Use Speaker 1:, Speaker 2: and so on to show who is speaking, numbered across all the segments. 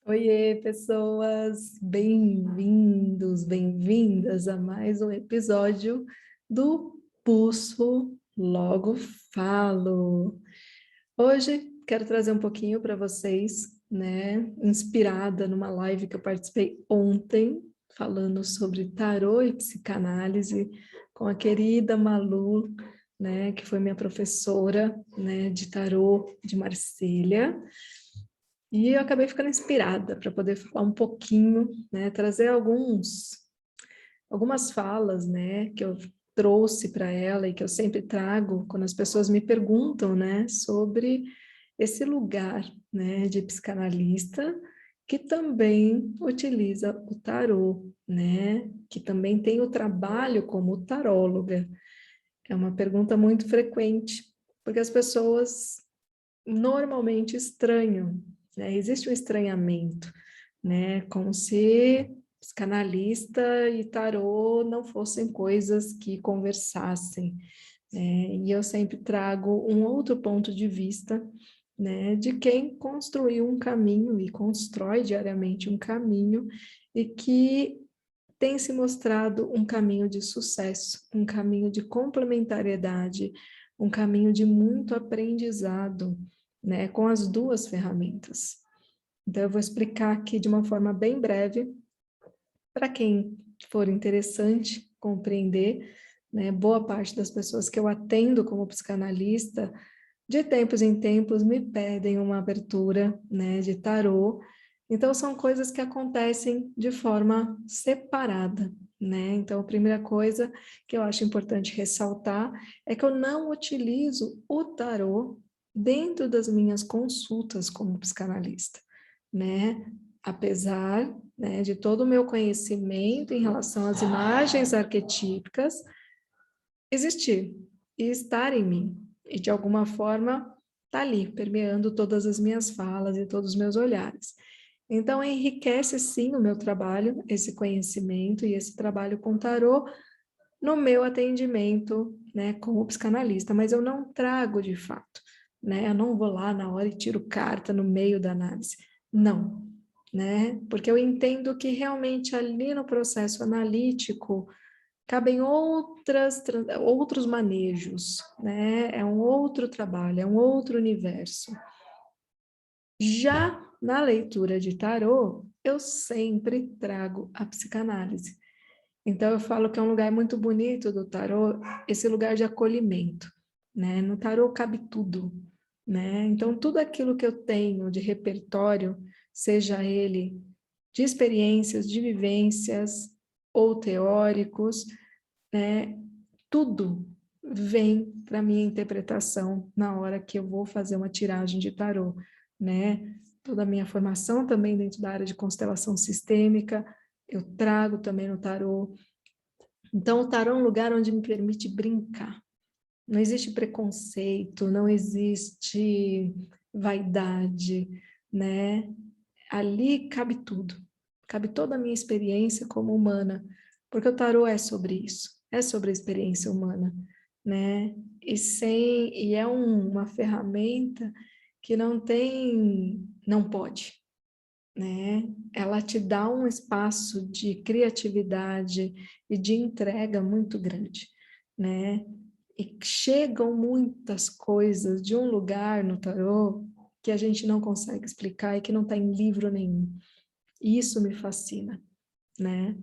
Speaker 1: Oiê, pessoas! Bem-vindos, bem-vindas a mais um episódio do Pulso Logo Falo. Hoje quero trazer um pouquinho para vocês, né, inspirada numa live que eu participei ontem, falando sobre tarô e psicanálise com a querida Malu, né, que foi minha professora, né, de tarô de Marcília. E eu acabei ficando inspirada para poder falar um pouquinho, né, trazer algumas falas, né, que eu trouxe para ela e que eu sempre trago quando as pessoas me perguntam, né, sobre esse lugar, né, de psicanalista que também utiliza o tarô, né, que também tem o trabalho como taróloga. É uma pergunta muito frequente, porque as pessoas normalmente estranham, né? Existe um estranhamento, né? Como se psicanalista e tarô não fossem coisas que conversassem, né? E eu sempre trago um outro ponto de vista, né? De quem construiu um caminho e constrói diariamente um caminho e que tem se mostrado um caminho de sucesso, um caminho de complementariedade, um caminho de muito aprendizado, né, com as duas ferramentas. Então, eu vou explicar aqui de uma forma bem breve, para quem for interessante compreender, né, boa parte das pessoas que eu atendo como psicanalista, de tempos em tempos me pedem uma abertura, né, de tarô. Então são coisas que acontecem de forma separada, né? Então a primeira coisa que eu acho importante ressaltar é que eu não utilizo o tarô dentro das minhas consultas como psicanalista, né? Apesar, né, de todo o meu conhecimento em relação às imagens arquetípicas existir e estar em mim, e de alguma forma tá ali, permeando todas as minhas falas e todos os meus olhares. Então, enriquece sim o meu trabalho, esse conhecimento e esse trabalho com tarô no meu atendimento, né, como psicanalista, mas eu não trago de fato, né? Eu não vou lá na hora e tiro carta no meio da análise. Não, né? Porque eu entendo que realmente ali no processo analítico cabem outros manejos, né? É um outro trabalho, é um outro universo. Já na leitura de tarô, eu sempre trago a psicanálise. Então eu falo que é um lugar muito bonito do tarô, esse lugar de acolhimento, né? No tarô cabe tudo, né? Então tudo aquilo que eu tenho de repertório, seja ele de experiências, de vivências ou teóricos, né? Tudo vem para minha interpretação na hora que eu vou fazer uma tiragem de tarô, né? Toda a minha formação também dentro da área de constelação sistêmica, eu trago também no tarô. Então, o tarô é um lugar onde me permite brincar. Não existe preconceito, não existe vaidade, né? Ali cabe tudo. Cabe toda a minha experiência como humana, porque o tarô é sobre isso, é sobre a experiência humana, né? E é uma ferramenta que não pode, né? Ela te dá um espaço de criatividade e de entrega muito grande, né? E chegam muitas coisas de um lugar no tarô que a gente não consegue explicar e que não está em livro nenhum. E isso me fascina, né?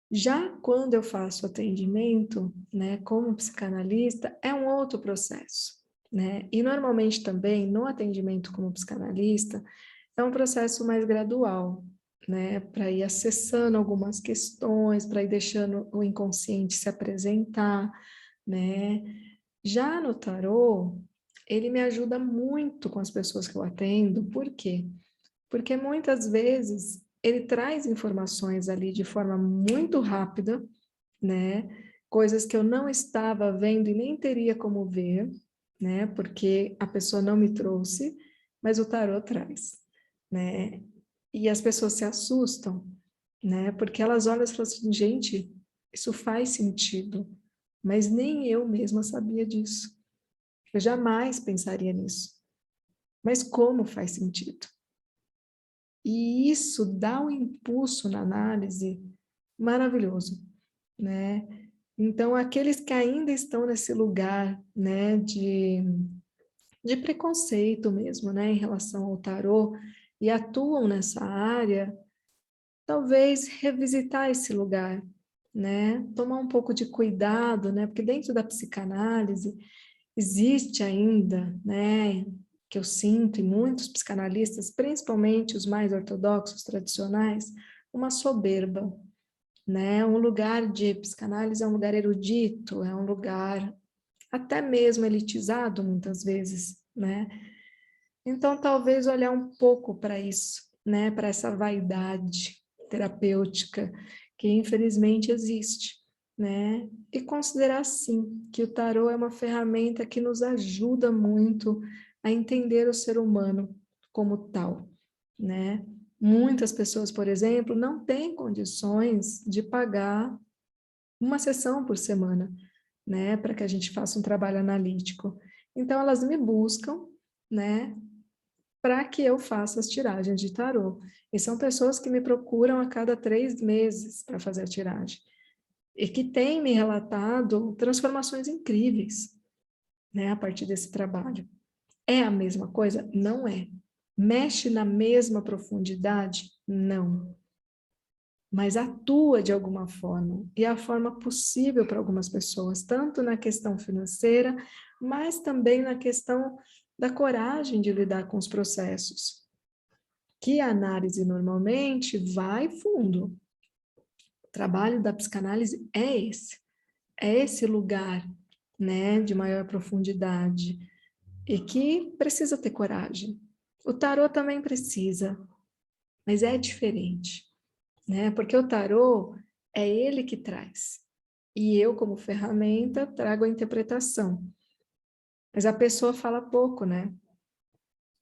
Speaker 1: Já quando eu faço atendimento, né, como psicanalista, é um outro processo, né? E normalmente também no atendimento como psicanalista é um processo mais gradual, né? Para ir acessando algumas questões, para ir deixando o inconsciente se apresentar, né? Já no tarô, ele me ajuda muito com as pessoas que eu atendo, por quê? Porque muitas vezes ele traz informações ali de forma muito rápida, né? Coisas que eu não estava vendo e nem teria como ver, né? Porque a pessoa não me trouxe, mas o tarô traz, né? E as pessoas se assustam, né? Porque elas olham e falam assim, gente, isso faz sentido, mas nem eu mesma sabia disso. Eu jamais pensaria nisso. Mas como faz sentido? E isso dá um impulso na análise maravilhoso, né? Então, aqueles que ainda estão nesse lugar, né, de preconceito mesmo, né, em relação ao tarô, e atuam nessa área, talvez revisitar esse lugar, né, tomar um pouco de cuidado, né, porque dentro da psicanálise existe ainda, né, que eu sinto em muitos psicanalistas, principalmente os mais ortodoxos, tradicionais, uma soberba, né, um lugar de psicanálise é um lugar erudito, é um lugar até mesmo elitizado muitas vezes, né? Então talvez olhar um pouco para isso, né, para essa vaidade terapêutica que infelizmente existe, né? E considerar sim que o tarô é uma ferramenta que nos ajuda muito a entender o ser humano como tal, né? Muitas pessoas, por exemplo, não têm condições de pagar uma sessão por semana, né, para que a gente faça um trabalho analítico. Então, elas me buscam, né, para que eu faça as tiragens de tarô. E são pessoas que me procuram a cada 3 meses para fazer a tiragem. E que têm me relatado transformações incríveis, né, a partir desse trabalho. É a mesma coisa? Não é. Mexe na mesma profundidade? Não. Mas atua de alguma forma, e é a forma possível para algumas pessoas, tanto na questão financeira, mas também na questão da coragem de lidar com os processos. Que a análise normalmente vai fundo. O trabalho da psicanálise é esse lugar, né, de maior profundidade, e que precisa ter coragem. O tarô também precisa, mas é diferente, né? Porque o tarô é ele que traz. E eu, como ferramenta, trago a interpretação. Mas a pessoa fala pouco, né?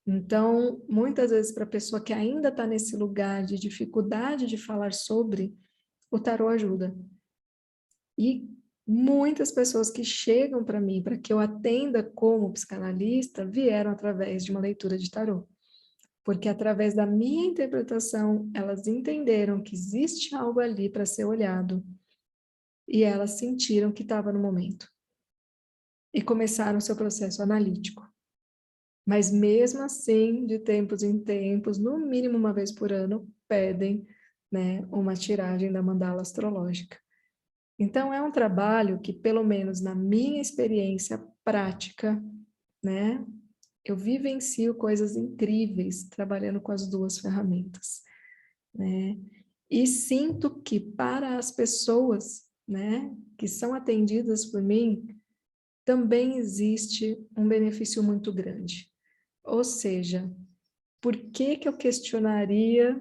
Speaker 1: Então, muitas vezes, para a pessoa que ainda está nesse lugar de dificuldade de falar sobre, o tarô ajuda. E muitas pessoas que chegam para mim, para que eu atenda como psicanalista, vieram através de uma leitura de tarô. Porque através da minha interpretação, elas entenderam que existe algo ali para ser olhado. E elas sentiram que estava no momento. E começaram o seu processo analítico. Mas mesmo assim, de tempos em tempos, no mínimo uma vez por ano, pedem, né, uma tiragem da mandala astrológica. Então é um trabalho que, pelo menos na minha experiência prática, né, eu vivencio coisas incríveis trabalhando com as duas ferramentas, né? E sinto que para as pessoas, né, que são atendidas por mim, também existe um benefício muito grande. Ou seja, por que que eu questionaria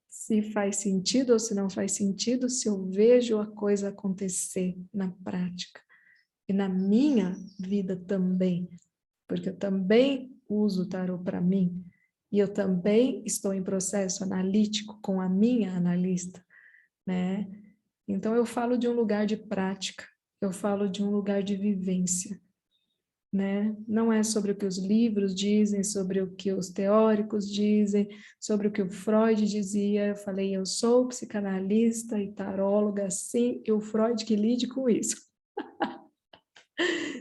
Speaker 1: se faz sentido ou se não faz sentido se eu vejo a coisa acontecer na prática? E na minha vida também, porque eu também uso o tarô para mim, e eu também estou em processo analítico com a minha analista, né? Então eu falo de um lugar de prática, eu falo de um lugar de vivência, né? Não é sobre o que os livros dizem, sobre o que os teóricos dizem, sobre o que o Freud dizia. Eu falei, eu sou psicanalista e taróloga, sim, e o Freud que lide com isso.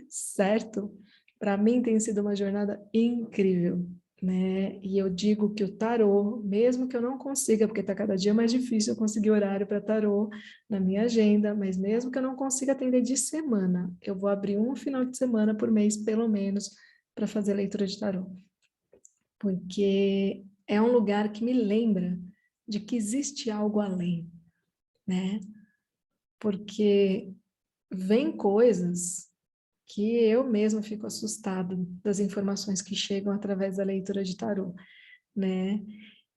Speaker 1: Certo? Para mim tem sido uma jornada incrível, né? E eu digo que o tarô, mesmo que eu não consiga, porque está cada dia mais difícil eu conseguir horário para tarô na minha agenda, mas mesmo que eu não consiga atender de semana, eu vou abrir um final de semana por mês, pelo menos, para fazer leitura de tarô. Porque é um lugar que me lembra de que existe algo além, né? Porque vem coisas que eu mesma fico assustada das informações que chegam através da leitura de tarô, né?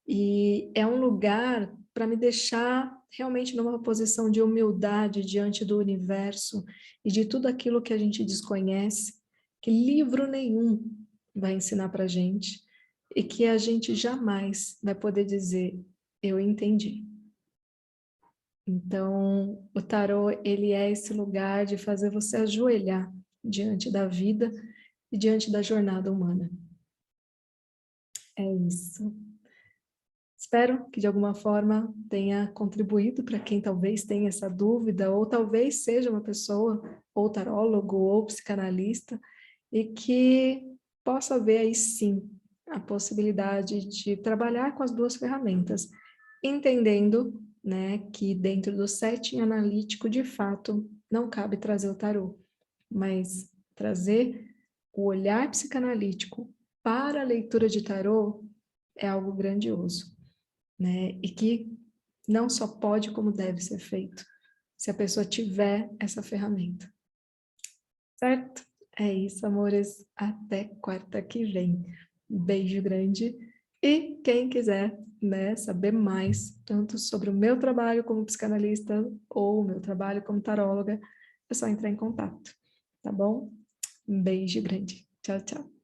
Speaker 1: E é um lugar para me deixar realmente numa posição de humildade diante do universo e de tudo aquilo que a gente desconhece, que livro nenhum vai ensinar para a gente e que a gente jamais vai poder dizer, eu entendi. Então, o tarô, ele é esse lugar de fazer você ajoelhar diante da vida e diante da jornada humana. É isso. Espero que de alguma forma tenha contribuído para quem talvez tenha essa dúvida, ou talvez seja uma pessoa, ou tarólogo, ou psicanalista, e que possa ver aí sim a possibilidade de trabalhar com as duas ferramentas, entendendo, né, que dentro do setting analítico, de fato, não cabe trazer o tarô, mas trazer o olhar psicanalítico para a leitura de tarô é algo grandioso, né? E que não só pode, como deve ser feito, se a pessoa tiver essa ferramenta. Certo? É isso, amores. Até quarta que vem. Um beijo grande. E quem quiser, né, saber mais, tanto sobre o meu trabalho como psicanalista ou o meu trabalho como taróloga, é só entrar em contato, tá bom? Um beijo grande. Tchau, tchau.